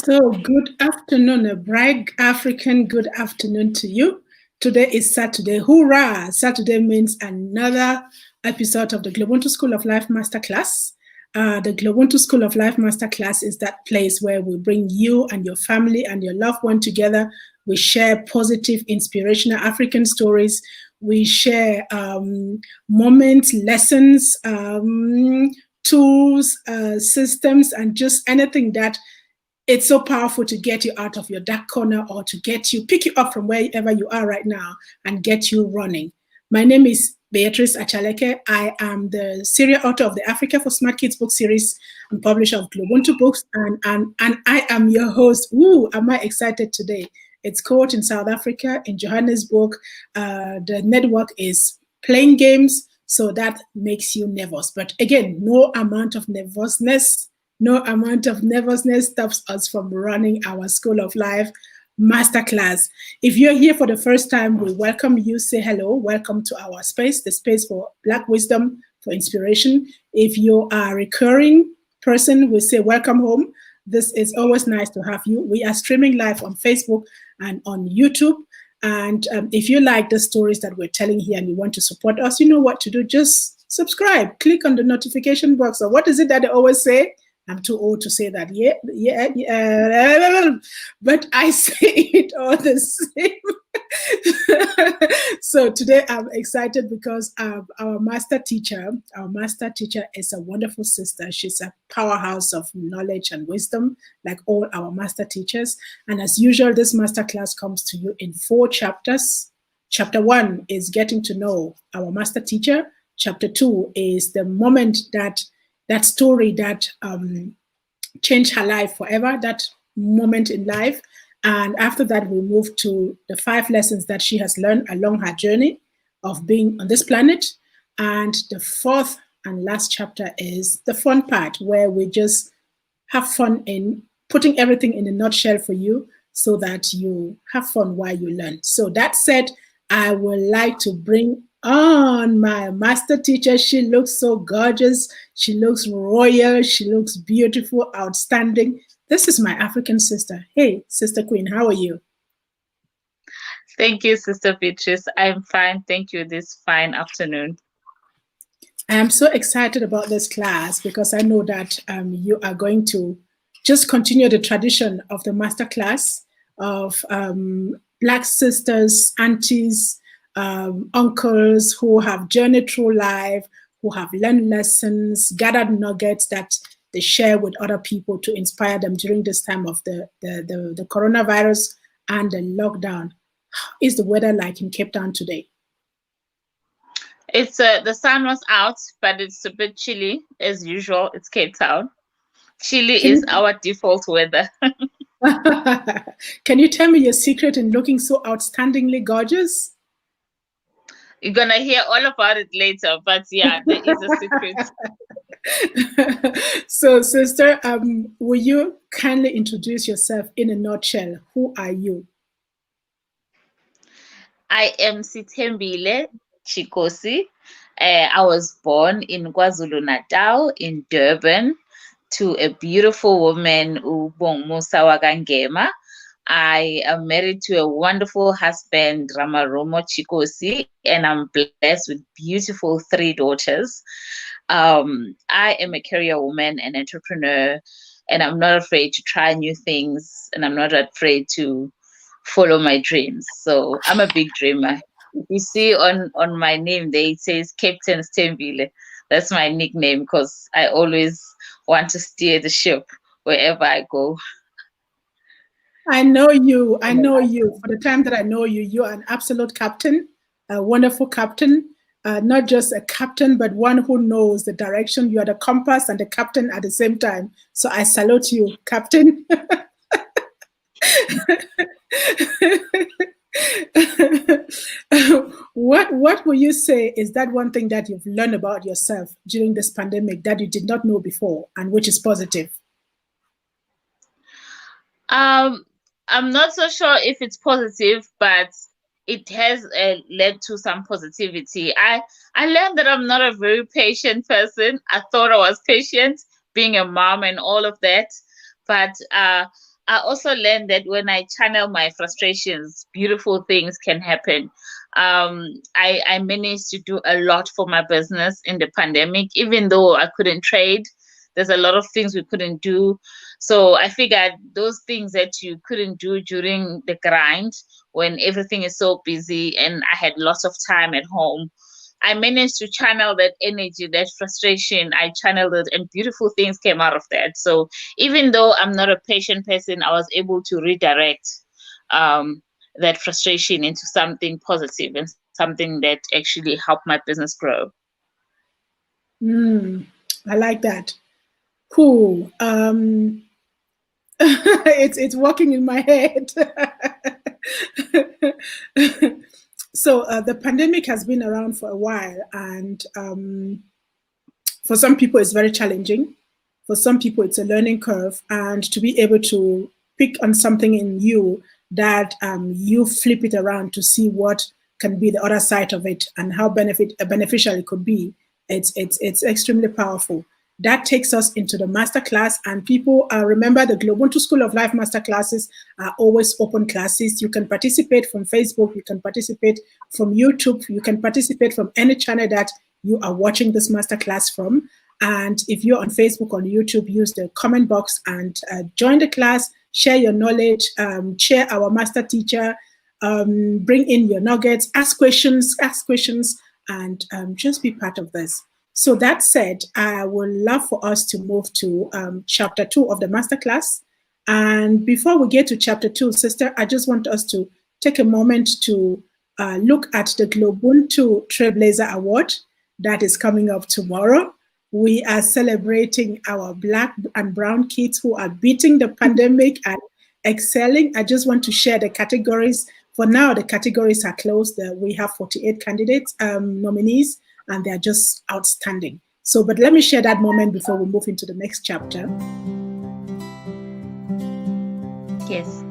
So, good afternoon, a bright African good afternoon to you. Today is Saturday. Hoorah! Saturday means another episode of the GloBUNTU School of Life Masterclass. The GloBUNTU School of Life Masterclass is that place where we bring you and your family and your loved one together. We share positive, inspirational African stories. We share moments, lessons, tools, systems, and just anything that it's so powerful to get you out of your dark corner or to pick you up from wherever you are right now and get you running. My name is Beatrice Achaleke. I am the serial author of the Africa for Smart Kids book series and publisher of GloBUNTU Books, and I am your host. Ooh, am I excited today? It's caught in South Africa, in Johannesburg. The network is playing games, so that makes you nervous. But again, no amount of nervousness stops us from running our School of Life Masterclass. If you're here for the first time, we welcome you. Say hello. Welcome to our space, the space for Black wisdom, for inspiration. If you are a recurring person, we say welcome home. This is always nice to have you. We are streaming live on Facebook and on YouTube. And if you like the stories that we're telling here and you want to support us, you know what to do. Just subscribe. Click on the notification box. Or what is it that they always say? I'm too old to say that. Yeah. But I say it all the same. So today I'm excited because our master teacher is a wonderful sister. She's a powerhouse of knowledge and wisdom, like all our master teachers. And as usual, this masterclass comes to you in 4 chapters. Chapter 1 is getting to know our master teacher. Chapter 2 is the moment that story that changed her life forever, that moment in life. And after that, we move to the 5 lessons that she has learned along her journey of being on this planet. And the 4th and last chapter is the fun part, where we just have fun in putting everything in a nutshell for you so that you have fun while you learn. So that said, I would like to bring on my master teacher. She looks so gorgeous. She looks royal. She looks beautiful, outstanding. This is my African sister. Hey, Sister Queen, how are you? Thank you, Sister Beatrice. I'm fine. Thank you this fine afternoon. I am so excited about this class because I know that you are going to just continue the tradition of the master class of Black sisters, aunties, uncles who have journeyed through life, who have learned lessons, gathered nuggets that they share with other people to inspire them during this time of the coronavirus and the lockdown. How is the weather like in Cape Town today? It's the sun was out, but it's a bit chilly as usual. It's Cape Town. Chilly is our default weather. Can you tell me your secret in looking so outstandingly gorgeous? You're gonna hear all about it later, but yeah, there is a secret. So, sister, will you kindly introduce yourself in a nutshell? Who are you? I am Sthembile Tshikosi. I was born in KwaZulu-Natal in Durban to a beautiful woman, Musa Wagangema. I am married to a wonderful husband, Ramaromo Tshikosi, and I'm blessed with beautiful 3 daughters. I am a career woman, an entrepreneur, and I'm not afraid to try new things, and I'm not afraid to follow my dreams. So I'm a big dreamer. You see on my name there, it says Captain Sthembile. That's my nickname because I always want to steer the ship wherever I go. I know you. For the time that I know you, you are an absolute captain, a wonderful captain. Not just a captain, but one who knows the direction. You are the compass and the captain at the same time. So I salute you, Captain. What will you say is that one thing that you've learned about yourself during this pandemic that you did not know before and which is positive? I'm not so sure if it's positive, but it has led to some positivity. I learned that I'm not a very patient person. I thought I was patient being a mom and all of that, but I also learned that when I channel my frustrations, beautiful things can happen. I managed to do a lot for my business in the pandemic, even though I couldn't trade. There's a lot of things we couldn't do. So I figured those things that you couldn't do during the grind, when everything is so busy and I had lots of time at home, I managed to channel that energy, that frustration. I channeled it, and beautiful things came out of that. So even though I'm not a patient person, I was able to redirect that frustration into something positive and something that actually helped my business grow. I like that. Cool. It's working in my head. So the pandemic has been around for a while, and for some people it's very challenging. For some people it's a learning curve, and to be able to pick on something in you that you flip it around to see what can be the other side of it and how beneficial it could be, it's extremely powerful. That takes us into the masterclass, and people remember the GloBUNTU School of Life masterclasses are always open classes. You can participate from Facebook, you can participate from YouTube, you can participate from any channel that you are watching this masterclass from. And if you're on Facebook or YouTube, use the comment box and join the class, share your knowledge, share our master teacher, bring in your nuggets, ask questions, and just be part of this. So that said, I would love for us to move to chapter 2 of the masterclass. And before we get to chapter 2, sister, I just want us to take a moment to look at the GloBUNTU Trailblazer Award that is coming up tomorrow. We are celebrating our Black and brown kids who are beating the pandemic and excelling. I just want to share the categories. For now, the categories are closed. We have 48 candidates, nominees, and they're just outstanding. So, but let me share that moment before we move into the next chapter. Yes.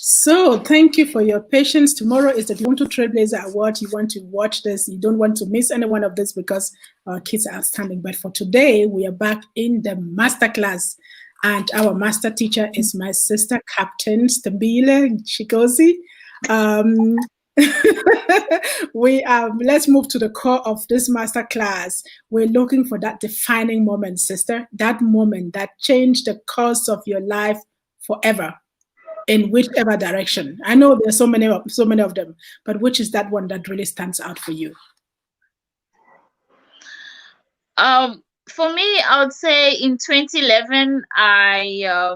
So thank you for your patience. Tomorrow is the GloBUNTU Trailblazer Award. You want to watch this. You don't want to miss any one of this because our kids are outstanding. But for today, we are back in the masterclass. And our master teacher is my sister, Captain Sthembile Ma-Ngubane Tshikosi. Let's move to the core of this masterclass. We're looking for that defining moment, sister. That moment that changed the course of your life forever. In whichever direction. I know there's so many of them, but which is that one that really stands out for you? For me, I would say in 2011, I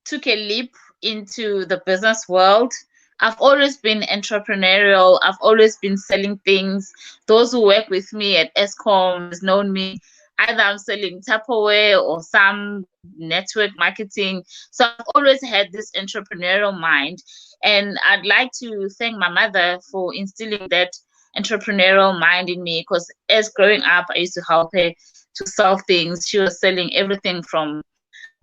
took a leap into the business world. I've always been entrepreneurial. I've always been selling things. Those who work with me at Eskom has known me. Either I'm selling Tupperware or some network marketing. So I've always had this entrepreneurial mind. And I'd like to thank my mother for instilling that entrepreneurial mind in me, because as growing up, I used to help her to sell things. She was selling everything from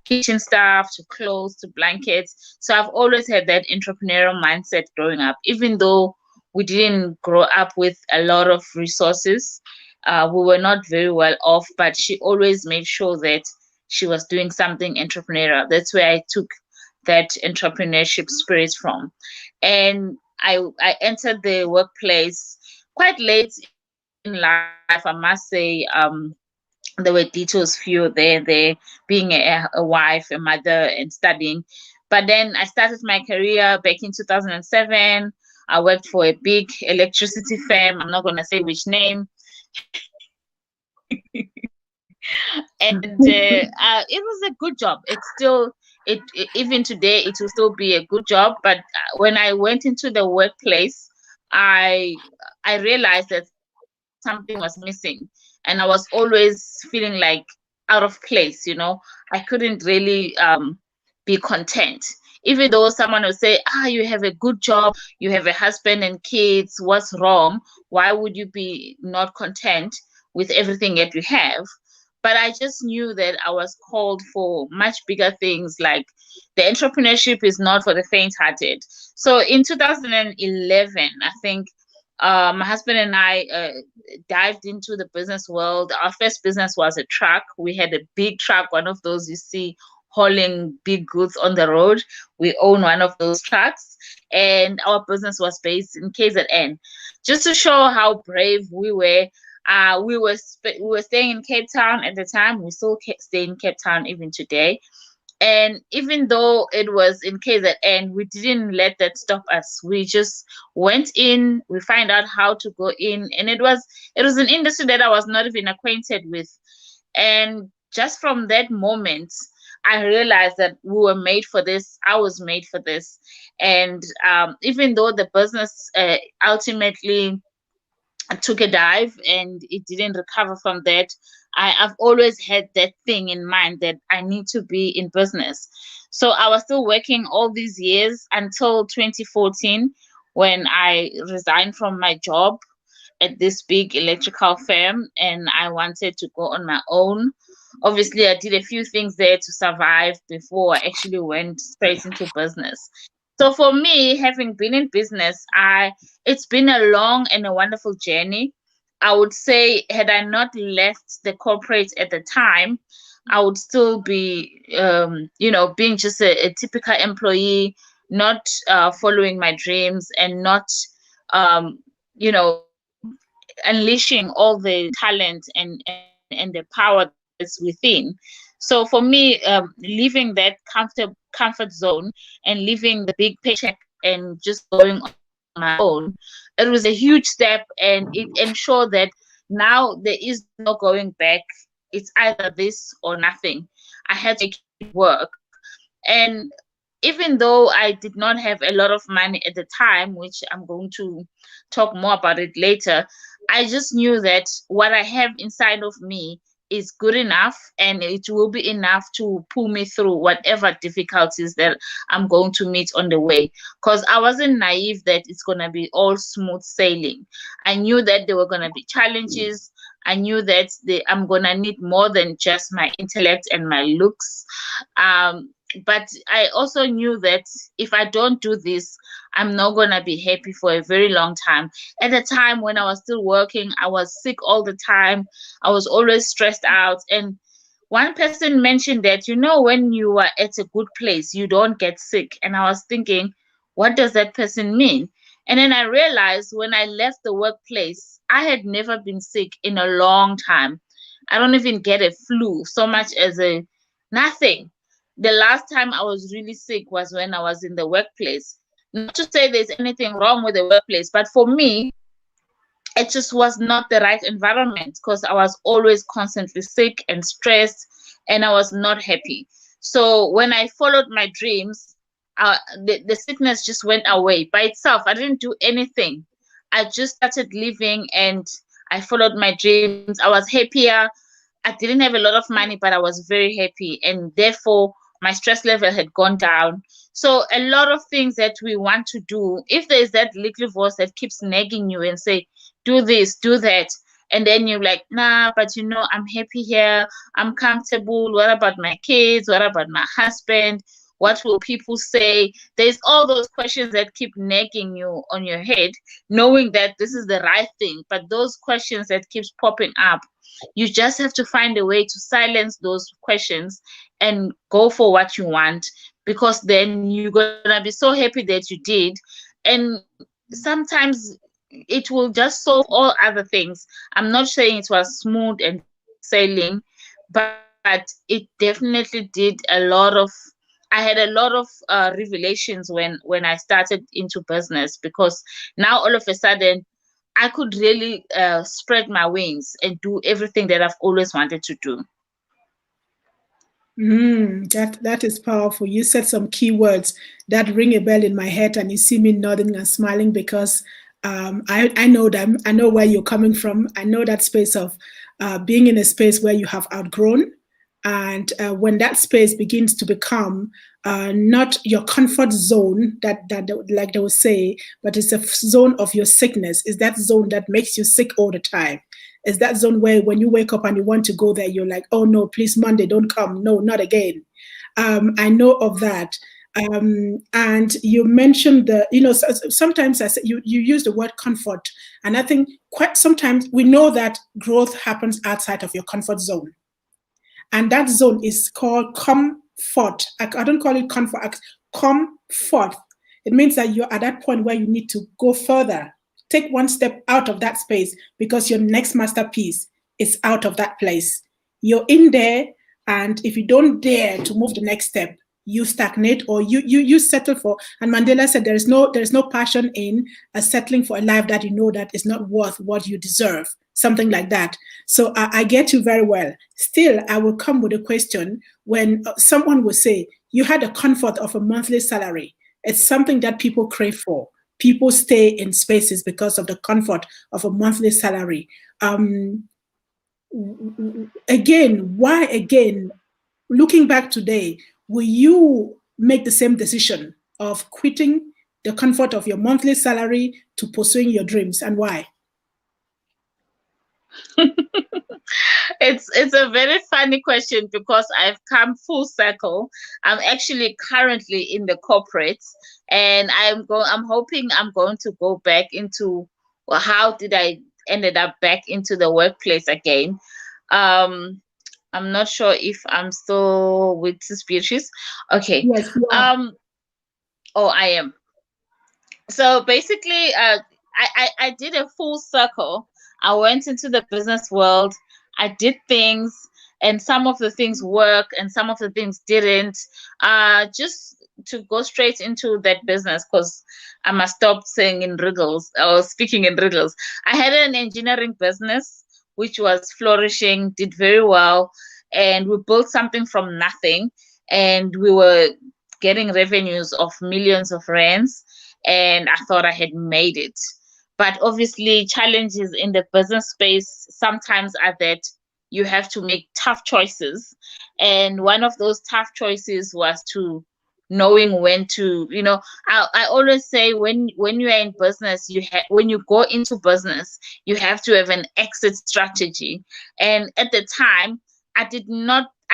kitchen stuff to clothes to blankets. So I've always had that entrepreneurial mindset growing up, even though we didn't grow up with a lot of resources. We were not very well off, but she always made sure that she was doing something entrepreneurial. That's where I took that entrepreneurship spirit from. And I entered the workplace quite late in life, I must say. There were details few there being a wife, a mother, and studying. But then I started my career back in 2007. I worked for a big electricity firm. I'm not going to say which name. And it was a good job. It's still even today it will still be a good job. But when I went into the workplace, I I realized that something was missing, and I was always feeling like out of place. I couldn't really be content. Even though someone would say, you have a good job, you have a husband and kids, what's wrong? Why would you be not content with everything that you have? But I just knew that I was called for much bigger things. Like, the entrepreneurship is not for the faint-hearted. So in 2011, I think my husband and I dived into the business world. Our first business was a truck. We had a big truck, one of those you see hauling big goods on the road. We own one of those trucks, and our business was based in KZN. Just to show how brave we were, we were staying in Cape Town at the time. We still stay in Cape Town even today. And even though it was in KZN, we didn't let that stop us. We just went in, we find out how to go in, and it was an industry that I was not even acquainted with. And just from that moment, I realized that we were made for this. I was made for this. And even though the business ultimately took a dive and it didn't recover from that, I've always had that thing in mind that I need to be in business. So I was still working all these years until 2014, when I resigned from my job at this big electrical firm and I wanted to go on my own. Obviously, I did a few things there to survive before I actually went straight into business. So for me, having been in business, it's been a long and a wonderful journey. I would say, had I not left the corporate at the time, I would still be, being just a typical employee, not following my dreams and not, um, unleashing all the talent and the power that is within. So for me, leaving that comfort zone and leaving the big paycheck and just going on my own, it was a huge step, and it ensured that now there is no going back. It's either this or nothing. I had to make it work. And even though I did not have a lot of money at the time, which I'm going to talk more about it later, I just knew that what I have inside of me is good enough, and it will be enough to pull me through whatever difficulties that I'm going to meet on the way. Because I wasn't naive that it's going to be all smooth sailing. I knew that there were going to be challenges. I knew that I'm going to need more than just my intellect and my looks. But I also knew that if I don't do this, I'm not going to be happy for a very long time. At the time when I was still working, I was sick all the time. I was always stressed out. And one person mentioned that, when you are at a good place, you don't get sick. And I was thinking, what does that person mean? And then I realized when I left the workplace, I had never been sick in a long time. I don't even get a flu so much as a nothing. The last time I was really sick was when I was in the workplace. Not to say there's anything wrong with the workplace, but for me, it just was not the right environment because I was always constantly sick and stressed, and I was not happy. So when I followed my dreams, the sickness just went away by itself. I didn't do anything. I just started living and I followed my dreams. I was happier. I didn't have a lot of money, but I was very happy. And therefore, my stress level had gone down. So a lot of things that we want to do, if there's that little voice that keeps nagging you and say, do this, do that, and then you're like, nah, but I'm happy here, I'm comfortable. What about my kids? What about my husband? What will people say? There's all those questions that keep nagging you on your head, knowing that this is the right thing. But those questions that keeps popping up, you just have to find a way to silence those questions and go for what you want, because then you're gonna be so happy that you did. And sometimes it will just solve all other things. I'm not saying it was smooth and sailing, but it definitely did a lot of I had a lot of revelations when I started into business, because now all of a sudden I could really spread my wings and do everything that I've always wanted to do. That is powerful. You said some key words that ring a bell in my head, and you see me nodding and smiling because I know them. I know where you're coming from. I know that space of being in a space where you have outgrown, and when that space begins to become not your comfort zone, that like they will say, but it's a zone of your sickness. Is that zone that makes you sick all the time? Is that zone where when you wake up and you want to go there, you're like, oh no, please, Monday, don't come. No, not again. I know of that. And you mentioned sometimes I say you use the word comfort. And I think quite sometimes we know that growth happens outside of your comfort zone. And that zone is called comfort. I don't call it comfort, comfort. It means that you're at that point where you need to go further. Take one step out of that space because your next masterpiece is out of that place. You're in there, and if you don't dare to move the next step, you stagnate or you settle for. And Mandela said there is no passion in settling for a life that you know that is not worth what you deserve. Something like that. So I get you very well. Still, I will come with a question when someone will say, you had the comfort of a monthly salary. It's something that people crave for. People stay in spaces because of the comfort of a monthly salary. Again, why again? Looking back today, will you make the same decision of quitting the comfort of your monthly salary to pursuing your dreams, and why? It's a very funny question because I've come full circle. I'm actually currently in the corporates, and I'm hoping I'm going to go back into, well, how did I ended up back into the workplace again. I'm not sure if I'm still with Beatrice. Okay. Yes, you are. Oh, I am. So basically, I did a full circle. I went into the business world. I did things, and some of the things worked, and some of the things didn't. Just to go straight into that business, because I must stop saying in riddles or speaking in riddles. I had an engineering business which was flourishing, did very well, and we built something from nothing, and we were getting revenues of millions of rands, and I thought I had made it. But obviously, challenges in the business space sometimes are that you have to make tough choices. And one of those tough choices was to knowing when to, I always say when you are in business, when you go into business, you have to have an exit strategy. And at the time, I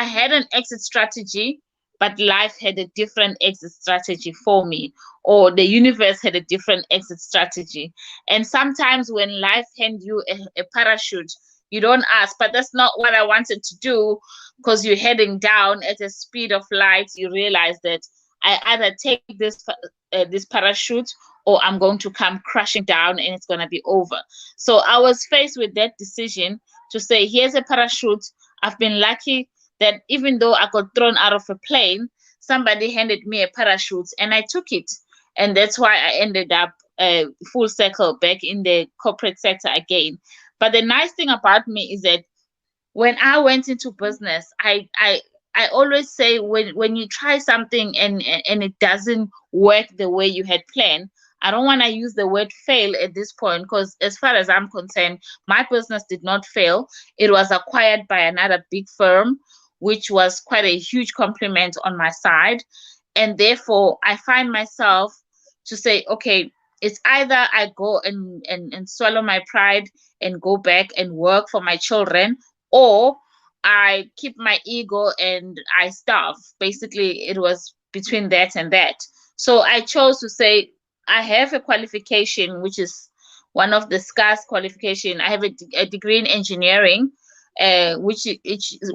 had an exit strategy, but life had a different exit strategy for me, or the universe had a different exit strategy. And sometimes when life hands you a parachute, you don't ask, but that's not what I wanted to do, because you're heading down at a speed of light. You realize that I either take this parachute, or I'm going to come crashing down and it's going to be over. So I was faced with that decision to say, here's a parachute. I've been lucky that even though I got thrown out of a plane, somebody handed me a parachute and I took it. And that's why I ended up full circle back in the corporate sector again. But the nice thing about me is that when I went into business, I always say when you try something and it doesn't work the way you had planned, I don't want to use the word fail at this point, because as far as I'm concerned, my business did not fail. It was acquired by another big firm, which was quite a huge compliment on my side. And therefore, I find myself to say, okay, it's either I go and swallow my pride and go back and work for my children, or I keep my ego and I starve. Basically, it was between that and that. So I chose to say, I have a qualification, which is one of the scarce qualification. I have a degree in engineering, which is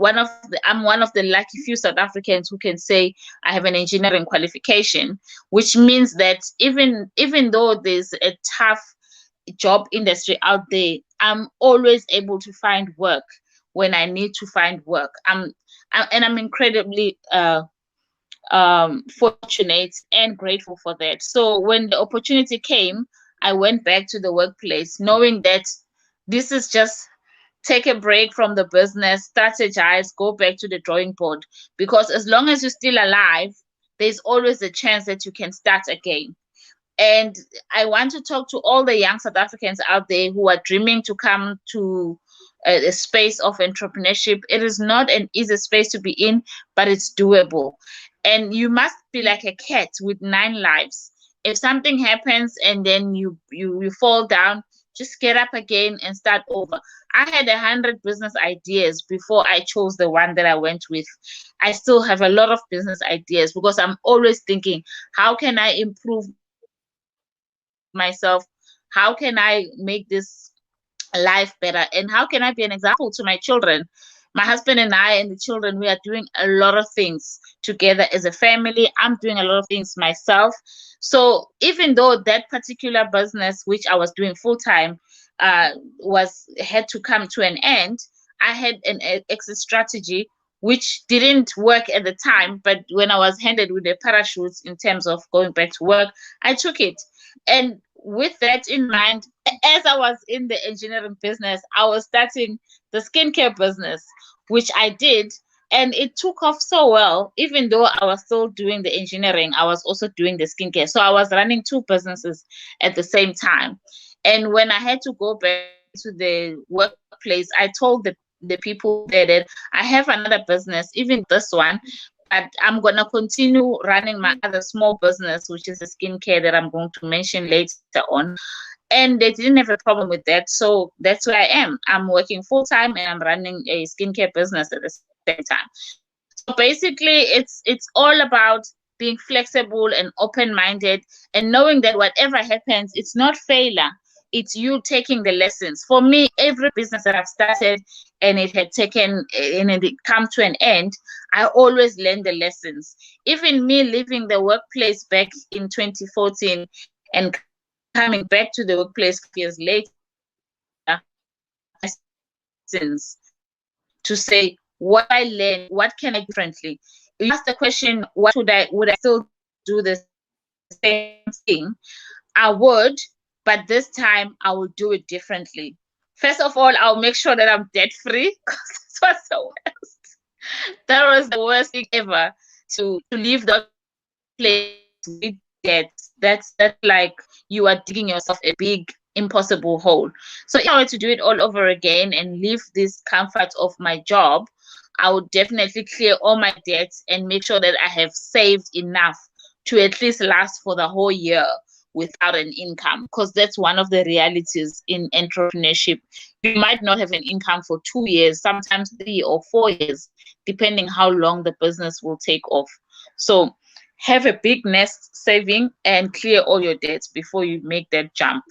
I'm one of the lucky few South Africans who can say I have an engineering qualification, which means that even though there's a tough job industry out there, I'm always able to find work when I need to find work. I'm incredibly fortunate and grateful for that. So when the opportunity came, I went back to the workplace knowing that this is just take a break from the business, strategize, go back to the drawing board. Because as long as you're still alive, there's always a chance that you can start again. And I want to talk to all the young South Africans out there who are dreaming to come to a space of entrepreneurship. It is not an easy space to be in, but it's doable. And you must be like a cat with 9 lives. If something happens and then you fall down, just get up again and start over. I had 100 business ideas before I chose the one that I went with. I still have a lot of business ideas because I'm always thinking, how can I improve myself? How can I make this life better? And how can I be an example to my children? My husband and I and the children, we are doing a lot of things together as a family. I'm doing a lot of things myself. So even though that particular business, which I was doing full time, was had to come to an end, I had an exit strategy which didn't work at the time, but when I was handed with the parachutes in terms of going back to work, I took it. And with that in mind, as I was in the engineering business, I was starting the skincare business, which I did. And it took off so well. Even though I was still doing the engineering, I was also doing the skincare. So I was running 2 businesses at the same time. And when I had to go back to the workplace, I told the people there that I have another business, even this one, but I'm going to continue running my other small business, which is a skincare that I'm going to mention later on. And they didn't have a problem with that. So that's where I am. I'm working full time and I'm running a skincare business at the same time. So basically, it's all about being flexible and open-minded and knowing that whatever happens, it's not failure. It's you taking the lessons. For me, every business that I've started and it had taken and it come to an end, I always learn the lessons. Even me leaving the workplace back in 2014 and coming back to the workplace 5 years later, I still take lessons to say, what I learned, what can I do differently? You ask the question, would I still do the same thing? I would, but this time I will do it differently. First of all, I'll make sure that I'm debt free because this was the worst. That was the worst thing ever to leave the workplace with debt. That's like you are digging yourself a big impossible hole. So if I were to do it all over again and leave this comfort of my job, I would definitely clear all my debts and make sure that I have saved enough to at least last for the whole year without an income, because that's one of the realities in entrepreneurship. You might not have an income for 2 years, sometimes 3 or 4 years, depending how long the business will take off. So have a big nest saving and clear all your debts before you make that jump.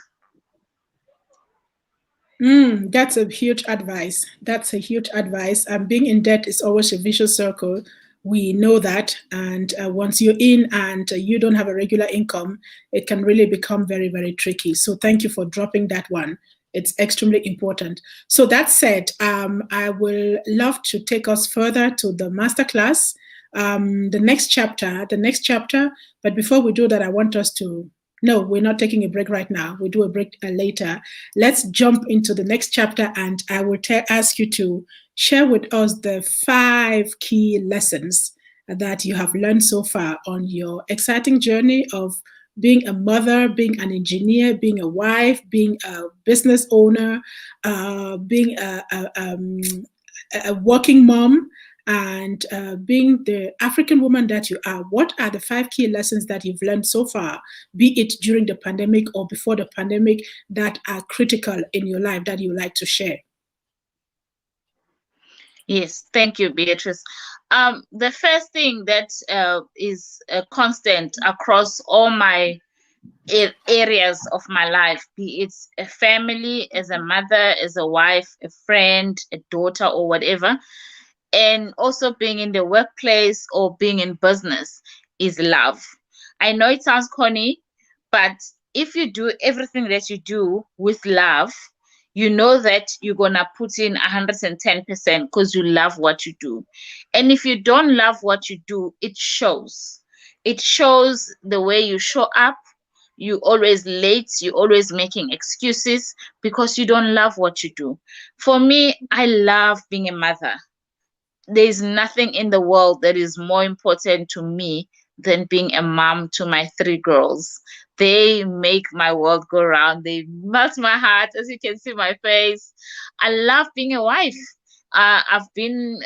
That's a huge advice. That's a huge advice. Being in debt is always a vicious circle. We know that. And once you're in and you don't have a regular income, it can really become very, very tricky. So thank you for dropping that one. It's extremely important. So that said, I will love to take us further to the masterclass, the next chapter. But before we do that, I want us to no, we're not taking a break right now. We do a break later. Let's jump into the next chapter, and I will ask you to share with us the 5 key lessons that you have learned so far on your exciting journey of being a mother, being an engineer, being a wife, being a business owner, being a working mom, and being the African woman that you are. What are the 5 key lessons that you've learned so far, be it during the pandemic or before the pandemic, that are critical in your life that you like to share? Yes, thank you, Beatrice. The first thing that is a constant across all my areas of my life, be it a family, as a mother, as a wife, a friend, a daughter, or whatever, and also being in the workplace or being in business, is love. I know it sounds corny, but if you do everything that you do with love, you know that you're gonna put in 110% because you love what you do. And if you don't love what you do, it shows. It shows the way you show up, You always late, you always making excuses because you don't love what you do. For me, I love being a mother. There's nothing in the world that is more important to me than being a mom to my three girls. They make my world go round. They melt my heart, as you can see my face. I love being a wife. I've been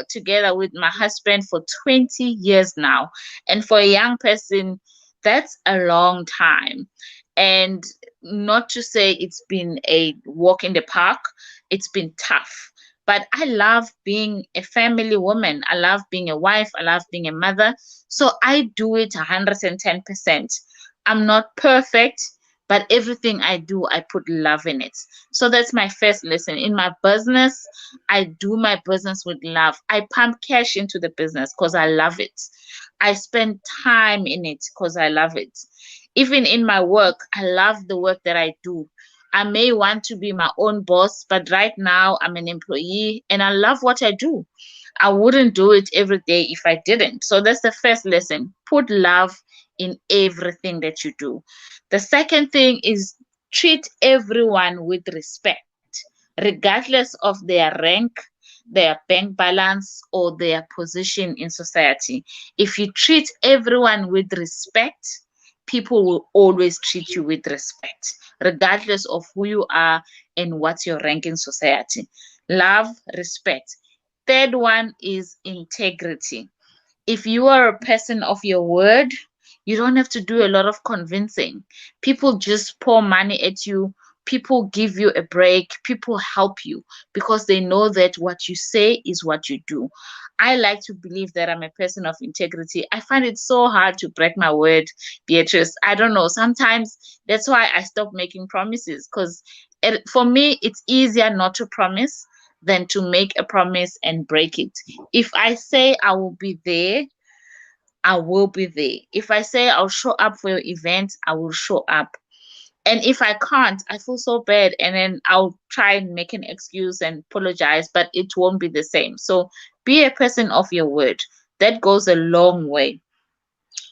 together with my husband for 20 years now. And for a young person, that's a long time. And not to say it's been a walk in the park, it's been tough. But I love being a family woman. I love being a wife. I love being a mother. So I do it 110%. I'm not perfect, but everything I do, I put love in it. So that's my first lesson. In my business, I do my business with love. I pump cash into the business because I love it. I spend time in it because I love it. Even in my work, I love the work that I do. I may want to be my own boss, but right now I'm an employee and I love what I do. I wouldn't do it every day if I didn't. So that's the first lesson. Put love in everything that you do. The second thing is treat everyone with respect, regardless of their rank, their bank balance, or their position in society. If you treat everyone with respect, people will always treat you with respect, regardless of who you are and what's your rank in society. Love, respect. Third one is integrity. If you are a person of your word, you don't have to do a lot of convincing. People just pour money at you. People give you a break. People help you because they know that what you say is what you do. I like to believe that I'm a person of integrity. I find it so hard to break my word, Beatrice. I don't know. Sometimes that's why I stop making promises because for me, it's easier not to promise than to make a promise and break it. If I say I will be there, I will be there. If I say I'll show up for your event, I will show up. And if I can't, I feel so bad. And then I'll try and make an excuse and apologize, but it won't be the same. So be a person of your word. That goes a long way.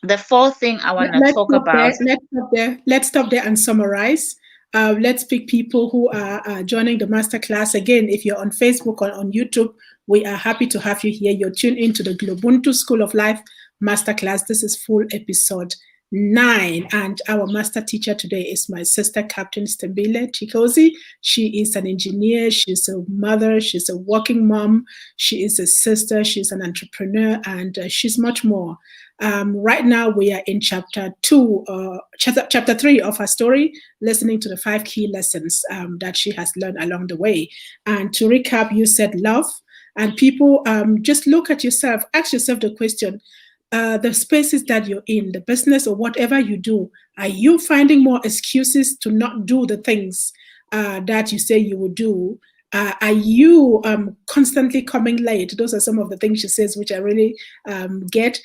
The fourth thing I want to Let's talk stop about. there. Let's stop there. Let's stop there and summarize. Let's pick people who are joining the masterclass. Again, if you're on Facebook or on YouTube, we are happy to have you here. You're tuned into the GloBUNTU School of Life masterclass. This is full episode 9. And our master teacher today is my sister, Captain Sthembile Tshikosi. She is an engineer. She's a mother. She's a working mom. She is a sister. She's an entrepreneur. And she's much more. Right now, we are in chapter 3 of her story, listening to the 5 key lessons that she has learned along the way. And to recap, you said love. And people, just look at yourself, ask yourself the question, the spaces that you're in, the business or whatever you do, are you finding more excuses to not do the things that you say you will do? Are you constantly coming late? Those are some of the things she says, which I really get.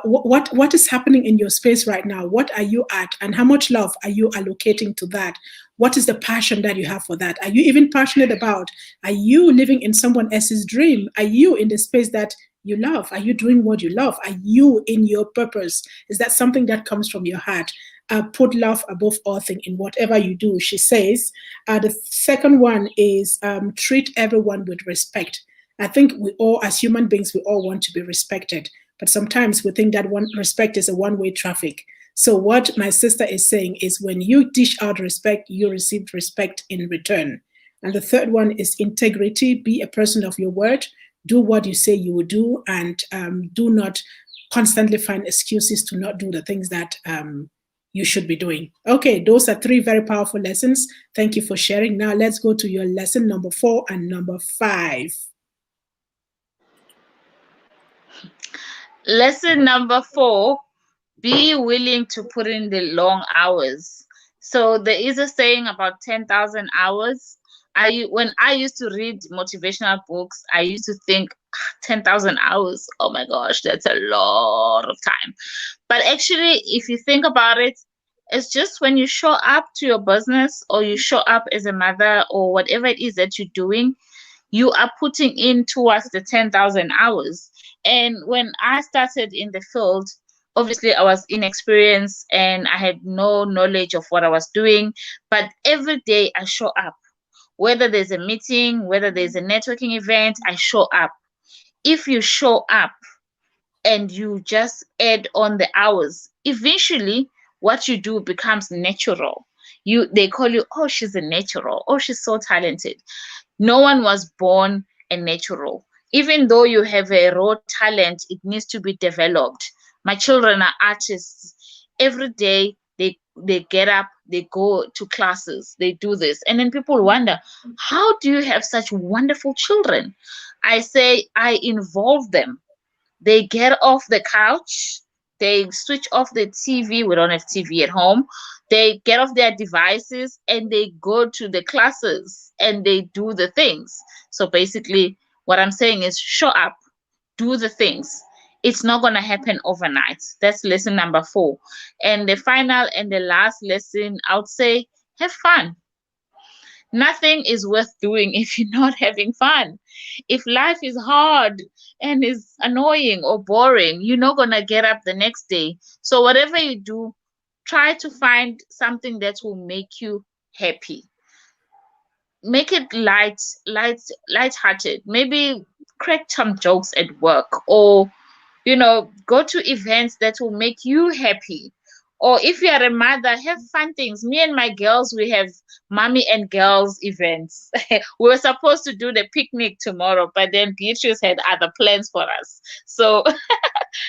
What is happening in your space right now? What are you at? And how much love are you allocating to that? What is the passion that you have for that? Are you even passionate about? Are you living in someone else's dream? Are you in the space that you love? Are you doing what you love? Are you in your purpose? Is that something that comes from your heart? Put love above all things in whatever you do, she says. The second one is treat everyone with respect. I think we all, as human beings, we all want to be respected. But sometimes we think that respect is a one-way traffic. So what my sister is saying is when you dish out respect, you receive respect in return. And the third one is integrity. Be a person of your word. Do what you say you will do, and do not constantly find excuses to not do the things that you should be doing. Okay, those are 3 very powerful lessons. Thank you for sharing. Now let's go to your lesson number 4 and number 5. Lesson number 4, be willing to put in the long hours. So there is a saying about 10,000 hours. When I used to read motivational books, I used to think 10,000 hours. Oh my gosh, that's a lot of time. But actually, if you think about it, it's just when you show up to your business or you show up as a mother or whatever it is that you're doing, you are putting in towards the 10,000 hours. And when I started in the field, Obviously, I was inexperienced and I had no knowledge of what I was doing, but every day I show up. Whether there's a meeting, whether there's a networking event, I show up. If you show up and you just add on the hours, eventually what you do becomes natural. They call you, oh, she's a natural, oh, she's so talented. No one was born a natural. Even though you have a raw talent, it needs to be developed. My children are artists. Every day they get up, they go to classes, they do this. And then people wonder, how do you have such wonderful children? I say I involve them. They get off the couch, they switch off the TV. We don't have TV at home. They get off their devices and they go to the classes and they do the things. So basically, what I'm saying is show up, do the things. It's not going to happen overnight. That's lesson number 4. And the final and the last lesson, I would say, have fun. Nothing is worth doing if you're not having fun. If life is hard and is annoying or boring, you're not going to get up the next day. So, whatever you do, try to find something that will make you happy. Make it light-hearted. Maybe crack some jokes at work, or go to events that will make you happy. Or if you are a mother, have fun things. Me and my girls, we have mommy and girls events. We were supposed to do the picnic tomorrow, but then Beatrice had other plans for us. So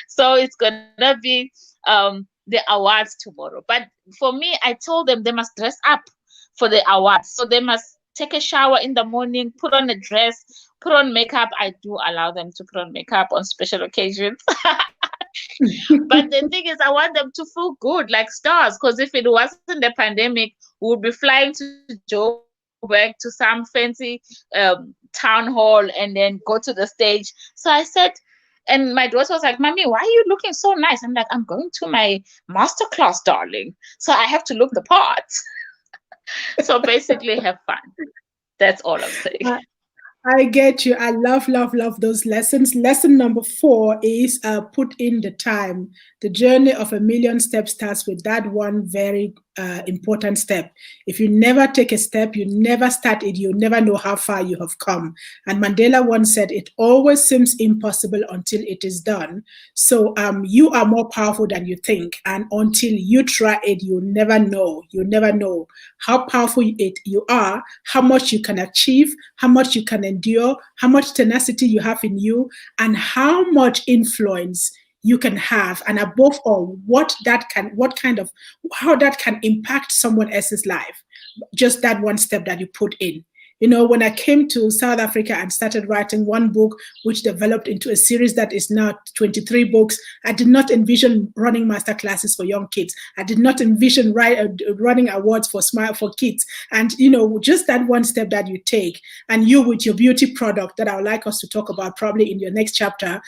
so it's gonna be the awards tomorrow. But for me, I told them they must dress up for the awards. So they must take a shower in the morning, put on a dress, put on makeup. I do allow them to put on makeup on special occasions. But the thing is, I want them to feel good like stars. Because if it wasn't the pandemic, we would be flying to Joburg to some fancy town hall and then go to the stage. So I said, and my daughter was like, Mommy, why are you looking so nice? I'm like, I'm going to my masterclass, darling. So I have to look the part. So basically, have fun. That's all I'm saying. I get you. I love, love, love those lessons. Lesson number 4 is put in the time. The journey of a million steps starts with that one very important step. If you never take a step, you never start it, you never know how far you have come. And Mandela once said, it always seems impossible until it is done. So you are more powerful than you think. And until you try it, you never know. You never know how powerful you are, how much you can achieve, how much you can endure, how much tenacity you have in you, and how much influence you can have, and above all, how that can impact someone else's life. Just that one step that you put in. When I came to South Africa and started writing one book, which developed into a series that is now 23 books, I did not envision running master classes for young kids. I did not envision running awards for Smile for Kids. And, just that one step that you take, and you with your beauty product that I would like us to talk about probably in your next chapter,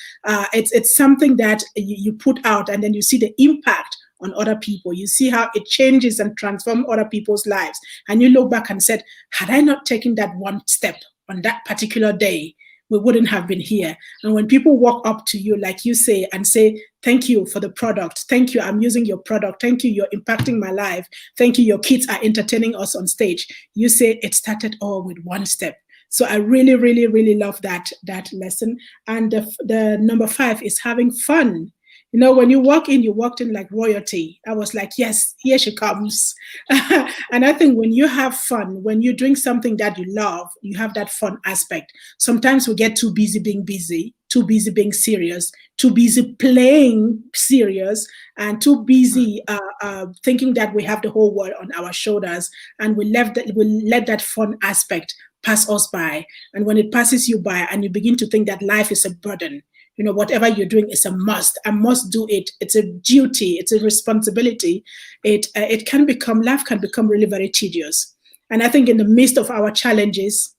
it's something that you put out and then you see the impact on other people. You see how it changes and transforms other people's lives. And you look back and said, had I not taken that one step on that particular day, we wouldn't have been here. And when people walk up to you, like you say, and say, thank you for the product. Thank you, I'm using your product. Thank you, you're impacting my life. Thank you, your kids are entertaining us on stage. You say it started all with one step. So I really, really, really love that lesson. And the number 5 is having fun. When you walked in like royalty. I was like, yes, here she comes. And I think when you have fun, when you're doing something that you love, you have that fun aspect. Sometimes we get too busy being busy, too busy being serious, too busy playing serious, and too busy thinking that we have the whole world on our shoulders. And we let that fun aspect pass us by. And when it passes you by and you begin to think that life is a burden, whatever you're doing is a must. I must do it. It's a duty. It's a responsibility. Life can become really very tedious. And I think in the midst of our challenges,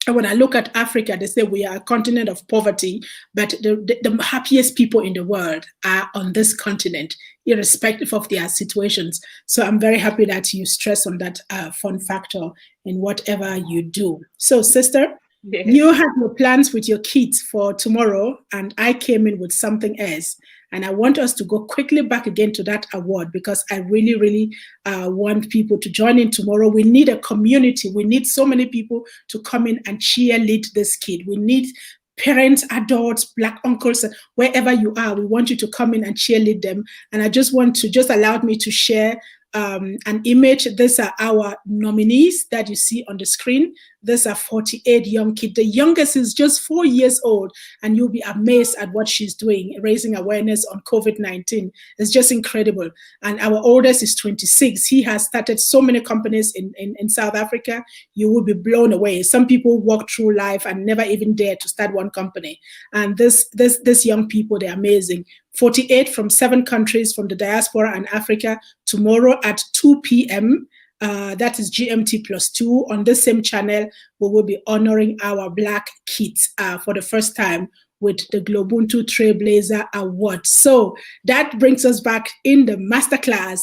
and when I look at Africa, they say we are a continent of poverty, but the happiest people in the world are on this continent, irrespective of their situations. So I'm very happy that you stress on that fun factor in whatever you do. So, sister, yes. You had your plans with your kids for tomorrow, and I came in with something else. And I want us to go quickly back again to that award, because I really, really want people to join in tomorrow. We need a community. We need so many people to come in and cheerlead this kid. We need parents, adults, black uncles, wherever you are. We want you to come in and cheerlead them. And I just want to allow me to share an image. These are our nominees that you see on the screen. These are 48 young kids. The youngest is just 4 years old, and you'll be amazed at what she's doing, raising awareness on COVID-19. It's just incredible. And our oldest is 26. He has started so many companies in South Africa. You will be blown away. Some people walk through life and never even dare to start one company. And this young people, they're amazing. 48 from 7 countries from the diaspora and Africa. Tomorrow at 2 p.m., that is GMT +2, on the same channel, we will be honoring our Black kids for the first time with the GloBUNTU Trailblazer Award. So that brings us back in the masterclass.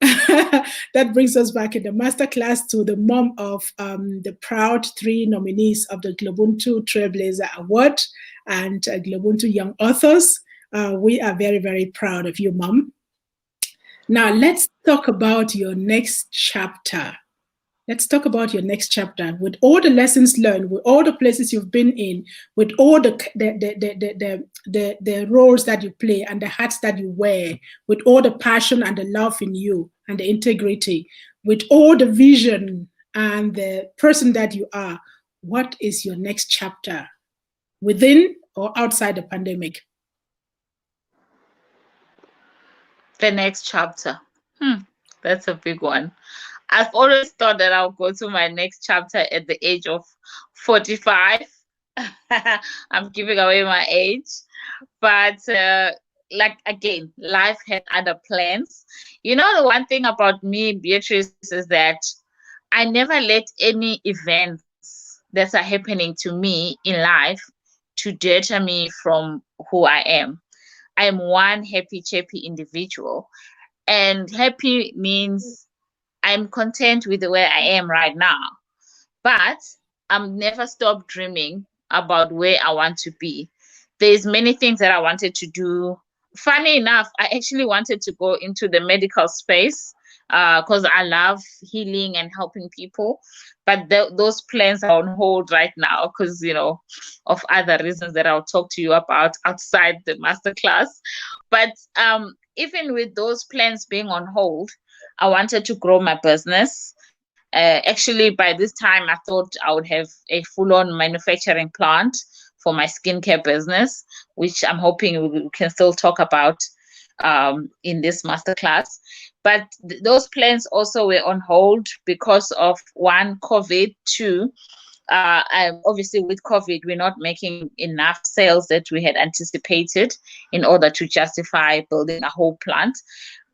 That brings us back in the masterclass to the mom of the proud 3 nominees of the GloBUNTU Trailblazer Award and GloBUNTU Young Authors. We are very, very proud of you, Mom. Now, let's talk about your next chapter. Let's talk about your next chapter. With all the lessons learned, with all the places you've been in, with all the roles that you play and the hats that you wear, with all the passion and the love in you and the integrity, with all the vision and the person that you are, what is your next chapter, within or outside the pandemic? The next chapter. That's a big one. I've always thought that I'll go to my next chapter at the age of 45. I'm giving away my age. But like, again, life had other plans. You know, the one thing about me, Beatrice, is that I never let any events that are happening to me in life to deter me from who I am. I am one happy, chappy individual. And happy means I'm content with where I am right now. But I'm never stopped dreaming about where I want to be. There's many things that I wanted to do. Funny enough, I actually wanted to go into the medical space because I love healing and helping people. But those plans are on hold right now because, you know, of other reasons that I'll talk to you about outside the masterclass. But even with those plans being on hold, I wanted to grow my business. Actually, by this time, I thought I would have a full-on manufacturing plant for my skincare business, which I'm hoping we can still talk about in this masterclass. But those plans also were on hold because of, 1, COVID, 2, obviously with COVID, we're not making enough sales that we had anticipated in order to justify building a whole plant.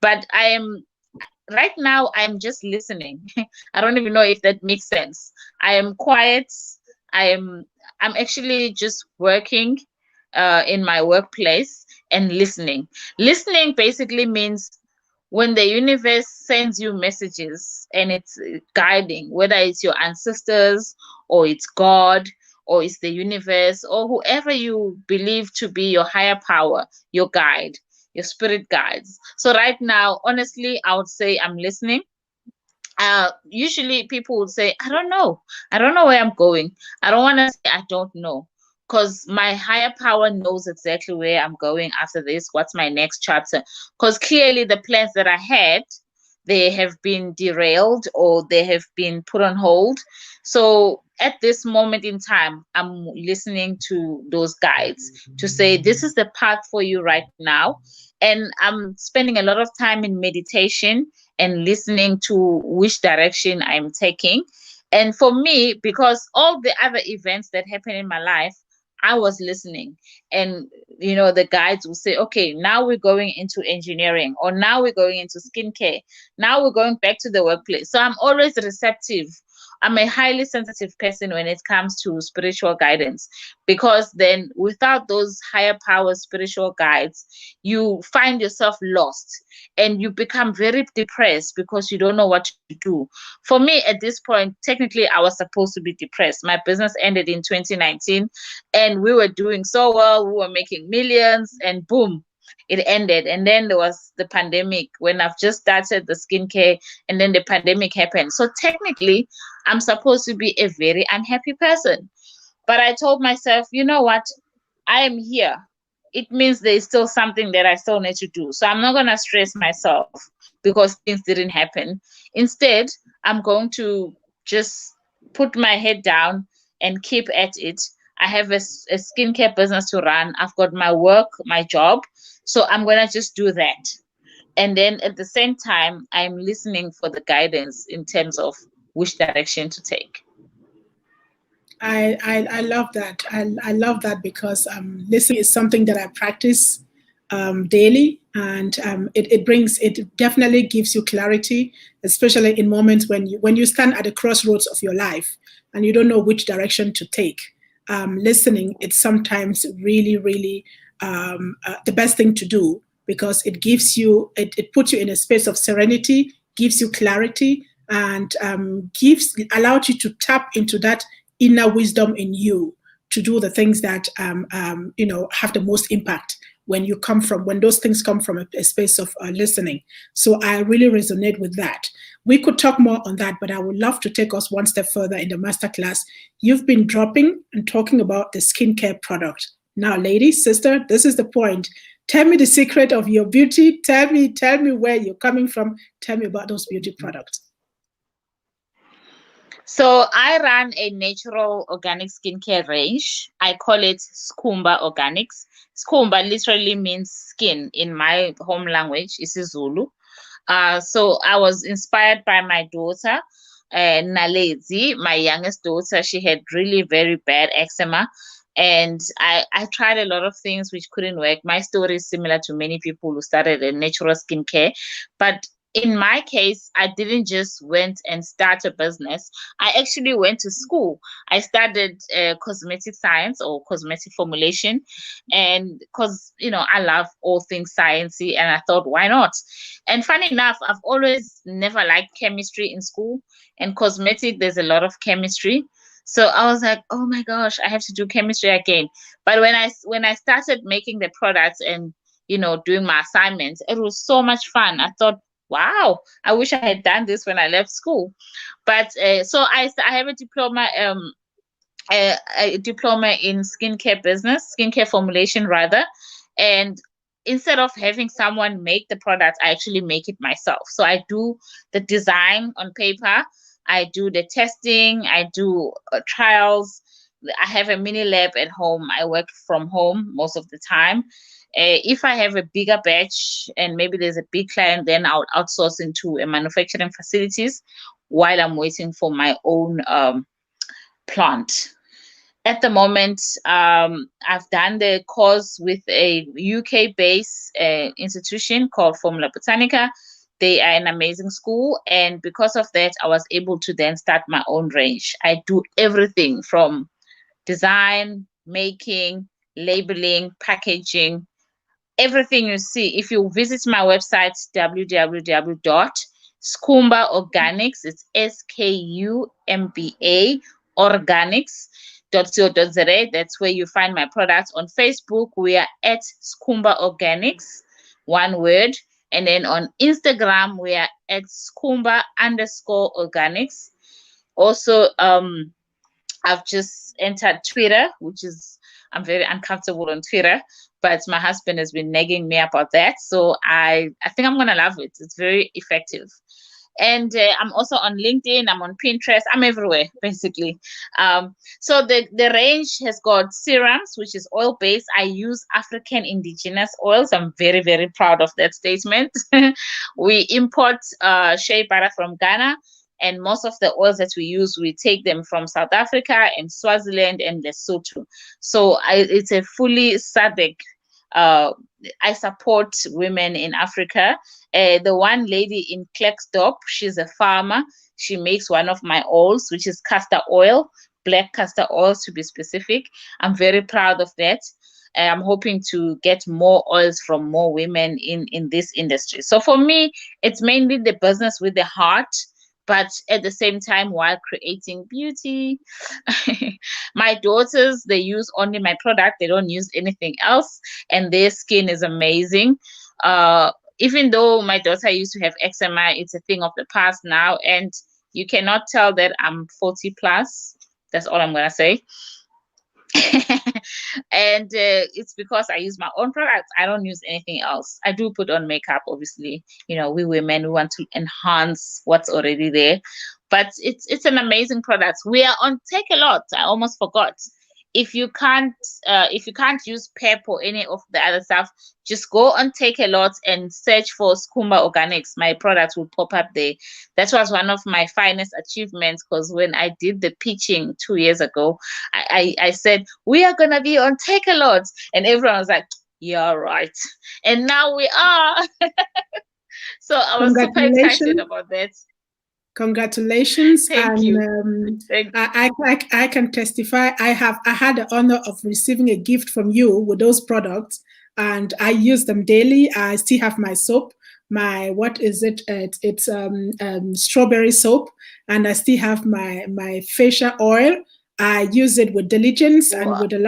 But right now, I'm just listening. I don't even know if that makes sense. I am quiet. I'm actually just working in my workplace and listening. Listening basically means when the universe sends you messages and it's guiding, whether it's your ancestors or it's God or it's the universe or whoever you believe to be your higher power, your guide, your spirit guides. So right now, honestly, I would say I'm listening. Usually people would say, I don't know where I'm going. I don't want to say I don't know, because my higher power knows exactly where I'm going after this. What's my next chapter? Because clearly the plans that I had, they have been derailed or they have been put on hold. So at this moment in time, I'm listening to those guides to say, this is the path for you right now. And I'm spending a lot of time in meditation and listening to which direction I'm taking. And for me, because all the other events that happen in my life, I was listening. And, you know, the guides will say, okay, now we're going into engineering, or now we're going into skincare. Now we're going back to the workplace. So I'm always receptive. I'm a highly sensitive person when it comes to spiritual guidance, because then without those higher power spiritual guides, you find yourself lost and you become very depressed because you don't know what to do. For me, at this point, technically, I was supposed to be depressed. My business ended in 2019 and we were doing so well. We were making millions and boom, it ended. And then there was the pandemic when I've just started the skincare, and then the pandemic happened. So technically, I'm supposed to be a very unhappy person. But I told myself, you know what? I am here. It means there's still something that I still need to do. So I'm not going to stress myself because things didn't happen. Instead, I'm going to just put my head down and keep at it. I have a skincare business to run. I've got my work, my job. So I'm going to just do that. And then at the same time, I'm listening for the guidance in terms of which direction to take. I love that. I love that because listening is something that I practice daily, and it definitely gives you clarity, especially in moments when you stand at the crossroads of your life and you don't know which direction to take. Listening, it's sometimes really the best thing to do, because it gives you it puts you in a space of serenity, gives you clarity, and allows you to tap into that inner wisdom in you to do the things that have the most impact when those things come from a space of listening. So I really resonate with that. We could talk more on that, but I would love to take us one step further in the masterclass. You've been dropping and talking about the skincare product. Now, lady, sister, this is the point. Tell me the secret of your beauty. Tell me where you're coming from. Tell me about those beauty products. So I run a natural organic skincare range. I call it Skumba Organics. Skumba literally means skin in my home language, isiZulu. So I was inspired by my daughter, Nalezi, my youngest daughter. She had really very bad eczema. And I tried a lot of things which couldn't work. My story is similar to many people who started a natural skincare. But in my case, I didn't just went and start a business. I actually went to school. I studied cosmetic science or cosmetic formulation, and because I love all things sciencey, and I thought, why not? And funny enough, I've always never liked chemistry in school, and cosmetic, there's a lot of chemistry. So I was like, oh my gosh, I have to do chemistry again. But when I started making the products and doing my assignments, it was so much fun. I thought, wow, I wish I had done this when I left school. But so I have a diploma in skincare formulation rather. And instead of having someone make the product, I actually make it myself. So I do the design on paper, I do the testing, I do trials. I have a mini lab at home. I work from home most of the time. If I have a bigger batch and maybe there's a big client, then I'll outsource into a manufacturing facilities while I'm waiting for my own plant. At the moment, I've done the course with a UK-based institution called Formula Botanica. They are an amazing school, and because of that, I was able to then start my own range. I do everything from design, making, labeling, packaging, everything you see. If you visit my website, www.Skumba Organics, it's SKUMBA Organics.co.za. That's where you find my products. On Facebook, we are at Skumba Organics, one word. And then on Instagram, we are at Skumba_Organics. Also, I've just entered Twitter, which is, I'm very uncomfortable on Twitter, but my husband has been nagging me about that. So I think I'm going to love it. It's very effective. And I'm also on LinkedIn. I'm on Pinterest. I'm everywhere, basically. So the range has got serums, which is oil-based. I use African indigenous oils. I'm very, very proud of that statement. We import shea butter from Ghana. And most of the oils that we use, we take them from South Africa and Swaziland and Lesotho. So it's a fully SADC. I support women in Africa. The one lady in Klerksdorp, she's a farmer. She makes one of my oils, which is castor oil, black castor oil to be specific. I'm very proud of that. I'm hoping to get more oils from more women in this industry. So for me, it's mainly the business with the heart, but at the same time while creating beauty. My daughters, they use only my product, they don't use anything else, and their skin is amazing. Even though my daughter used to have eczema, it's a thing of the past now, and you cannot tell that I'm 40 plus. That's all I'm gonna say. And it's because I use my own products. I don't use anything else. I do put on makeup, obviously. You know, we women, we want to enhance what's already there. But it's an amazing product. We are on Take a Lot. I almost forgot. If you can't use PEP or any of the other stuff, just go on Take a Lot and search for Skumba Organics. My products will pop up there. That was one of my finest achievements, because when I did the pitching 2 years ago, I said, we are gonna be on Take a Lot, and everyone was like, yeah, right. And now we are. So I was super excited about that. Congratulations. Thank you. I can testify. I had the honor of receiving a gift from you with those products, and I use them daily. I still have my soap, what is it? It's strawberry soap, and I still have my facial oil. I use it with diligence and with a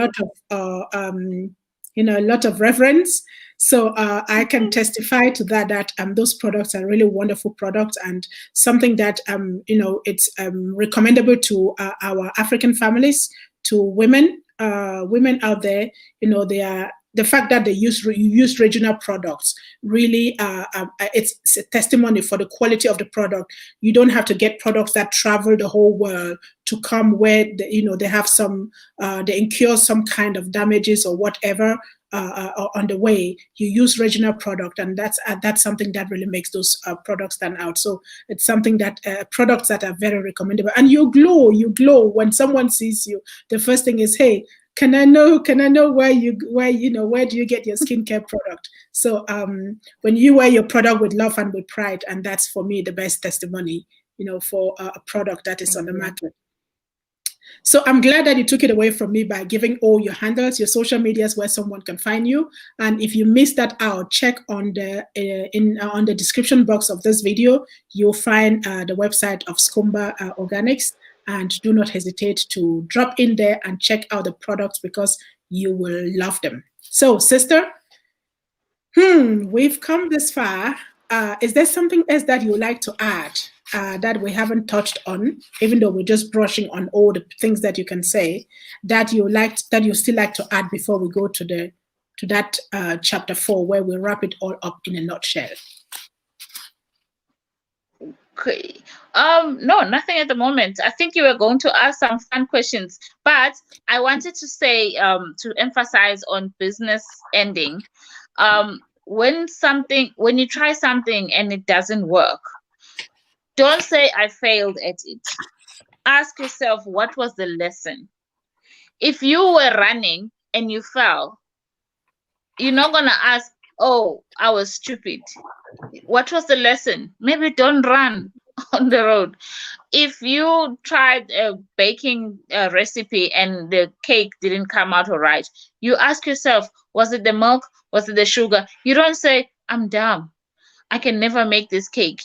lot of reverence. So I can testify to that those products are really wonderful products, and something that it's recommendable to our African families, to women out there. They are, the fact that you use regional products really it's a testimony for the quality of the product. You don't have to get products that travel the whole world to come where they have they incur some kind of damages or whatever on the way. You use regional product, and that's something that really makes those products stand out. So it's something that products that are very recommendable. And you glow when someone sees you. The first thing is, hey, can I know where do you get your skincare product? So when you wear your product with love and with pride, and that's for me the best testimony, for a product that is on the market. So I'm glad that you took it away from me by giving all your handles, your social medias, where someone can find you. And if you missed that out, check on the description box of this video. You'll find the website of Skumba Organics, and do not hesitate to drop in there and check out the products, because you will love them. So, sister, we've come this far. Is there something else that you would like to add that we haven't touched on, even though we're just brushing on all the things that you can say, that you still like to add before we go to that chapter 4, where we wrap it all up in a nutshell? Okay. No, nothing at the moment. I think you were going to ask some fun questions, but I wanted to say, to emphasize on business ending. When you try something and it doesn't work, don't say I failed at it. Ask yourself, what was the lesson? If you were running and you fell, you're not going to ask, oh, I was stupid. What was the lesson? Maybe don't run on the road. If you tried a baking recipe and the cake didn't come out all right, you ask yourself, was it the milk? Was it the sugar? You don't say, I'm dumb, I can never make this cake.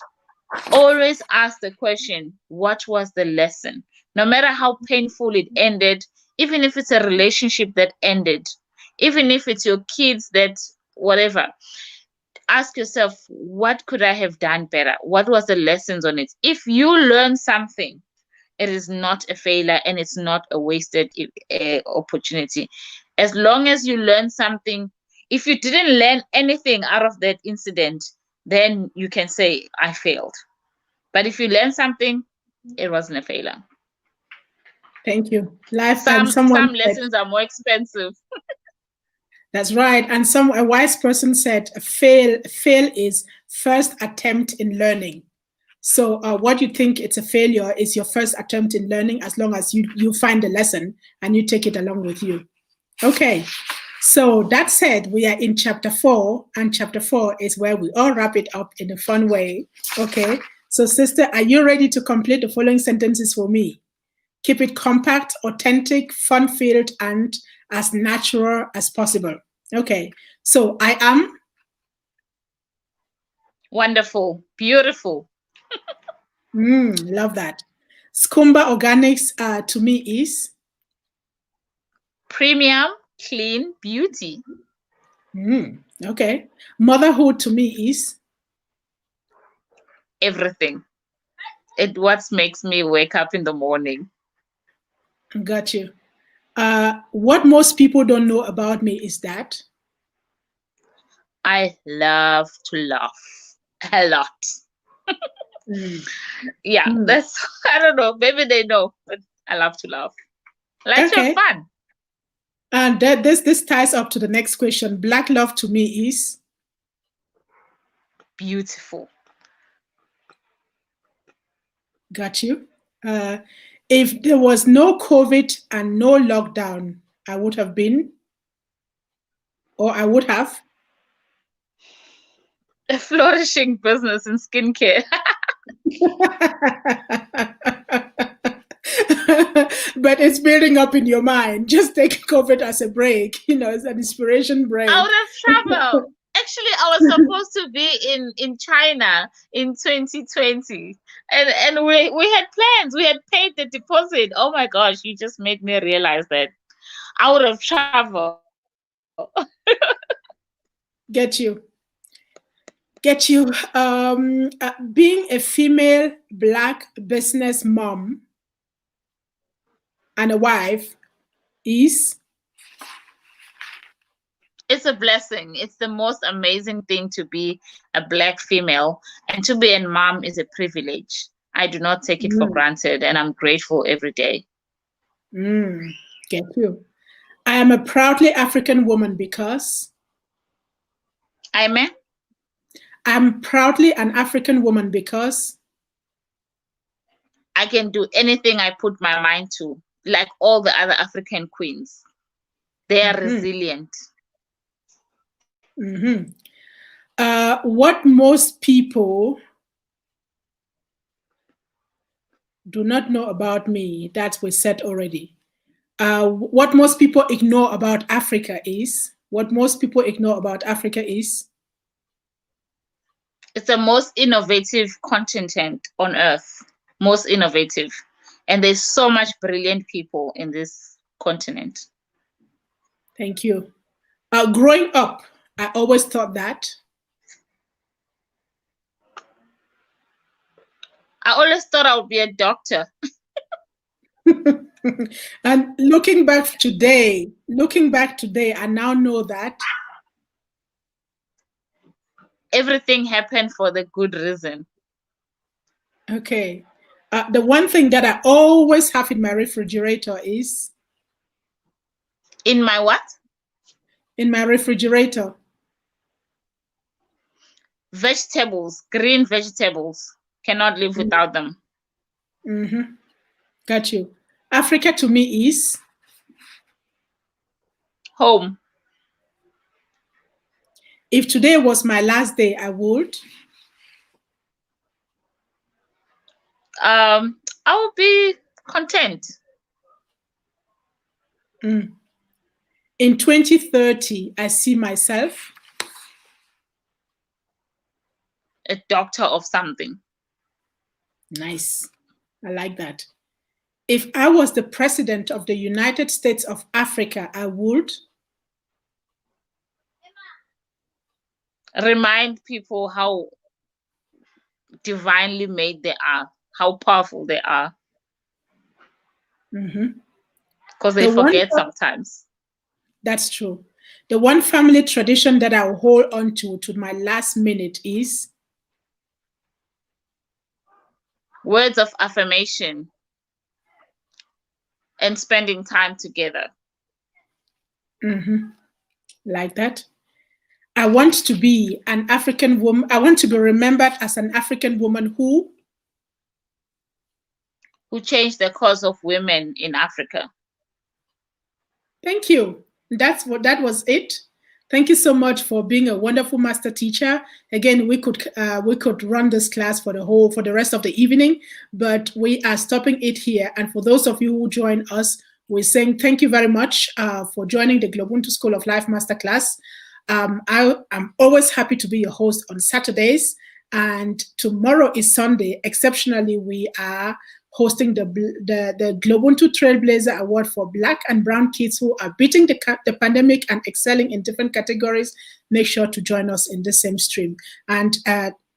Always ask the question, what was the lesson? No matter how painful it ended, even if it's a relationship that ended, even if it's your kids that whatever, ask yourself, what could I have done better? What was the lessons on it? If you learn something, it is not a failure, and it's not a wasted opportunity. As long as you learn something, if you didn't learn anything out of that incident, then you can say, I failed. But if you learn something, it wasn't a failure. Thank you. Some lessons are more expensive. That's right. And a wise person said, fail is first attempt in learning. So what you think it's a failure is your first attempt in learning, as long as you find the lesson and you take it along with you. Okay. So that said, we are in chapter 4, and chapter 4 is where we all wrap it up in a fun way. Okay. So sister, are you ready to complete the following sentences for me? Keep it compact, authentic, fun-filled, and as natural as possible. Okay. So I am wonderful, beautiful. Love that. Skumba Organics to me is? Premium, clean beauty. Okay. Motherhood to me is? Everything. It what makes me wake up in the morning. Got you. What most people don't know about me is that? I love to laugh a lot. Yeah, that's, I don't know, maybe they know, but I love to laugh. I like to have fun. And this ties up to the next question. Black love to me is? Beautiful. Got you. If there was no COVID and no lockdown, I would have been, or I would have? A flourishing business in skincare. But it's building up in your mind. Just take COVID as a break. It's an inspiration break. Out of travel. Actually, I was supposed to be in China in 2020. And we had plans. We had paid the deposit. Oh my gosh, you just made me realize that out of travel. Get you. Being a female Black business mom and a wife is? It's a blessing. It's the most amazing thing to be a Black female, and to be a mom is a privilege. I do not take it for granted, and I'm grateful every day. Get you. I am a proudly African woman because? I'm proudly an African woman because? I can do anything I put my mind to, like all the other African queens. They are resilient. What most people do not know about me, that we said already. What most people ignore about Africa is? What most people ignore about Africa is? It's the most innovative continent on earth. Most innovative. And there's so much brilliant people in this continent. Thank you. Growing up, I always thought that. I always thought I would be a doctor. And looking back today, I now know that everything happened for the good reason. Okay. The one thing that I always have in my refrigerator is? In my what? In my refrigerator. Vegetables, green vegetables. Cannot live without them. Got you. Africa to me is? Home. If today was my last day, I would? I would be content. In 2030, I see myself? A doctor of something. Nice. I like that. If I was the president of the United States of Africa, I would? Remind people how divinely made they are, how powerful they are. Because they forget sometimes. That's true. The one family tradition that I'll hold on to my last minute is? Words of affirmation and spending time together. Like that. I want to be an African woman. I want to be remembered as an African woman who changed the cause of women in Africa. Thank you. That was it. Thank you so much for being a wonderful master teacher. Again, we could run this class for the rest of the evening, but we are stopping it here. And for those of you who join us, we're saying thank you very much for joining the GloBUNTU School of Life Masterclass. I'm always happy to be your host on Saturdays. And tomorrow is Sunday. Exceptionally, we are hosting the GloBUNTU Trailblazer Award for Black and Brown kids who are beating the pandemic and excelling in different categories. Make sure to join us in the same stream. And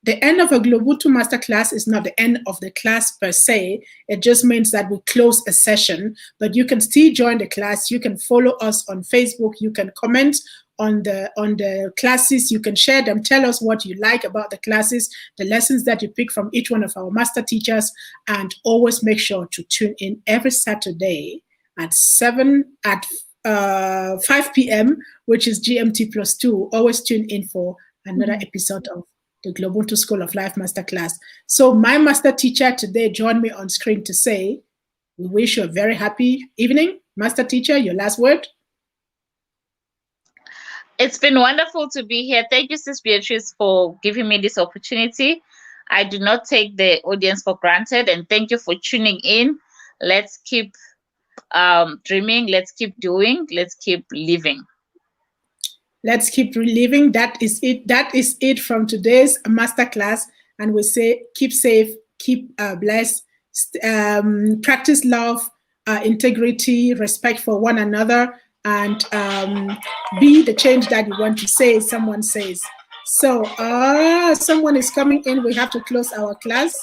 the end of a GloBUNTU Masterclass is not the end of the class per se. It just means that we close a session, but you can still join the class. You can follow us on Facebook. You can comment on the classes. You can share them. Tell us what you like about the classes, the lessons that you pick from each one of our master teachers, and always make sure to tune in every Saturday at 5 p.m., which is GMT +2. Always tune in for another episode of the GloBUNTU School of Life Masterclass. So my master teacher today joined me on screen to say, we wish you a very happy evening. Master teacher, your last word? It's been wonderful to be here. Thank you, Sis Beatrice, for giving me this opportunity. I do not take the audience for granted, and thank you for tuning in. Let's keep dreaming. Let's keep doing. Let's keep living. Let's keep reliving. That is it. That is it from today's masterclass. And we say, keep safe, keep blessed, practice love, integrity, respect for one another, and be the change that you want to say, someone says. So someone is coming in. We have to close our class.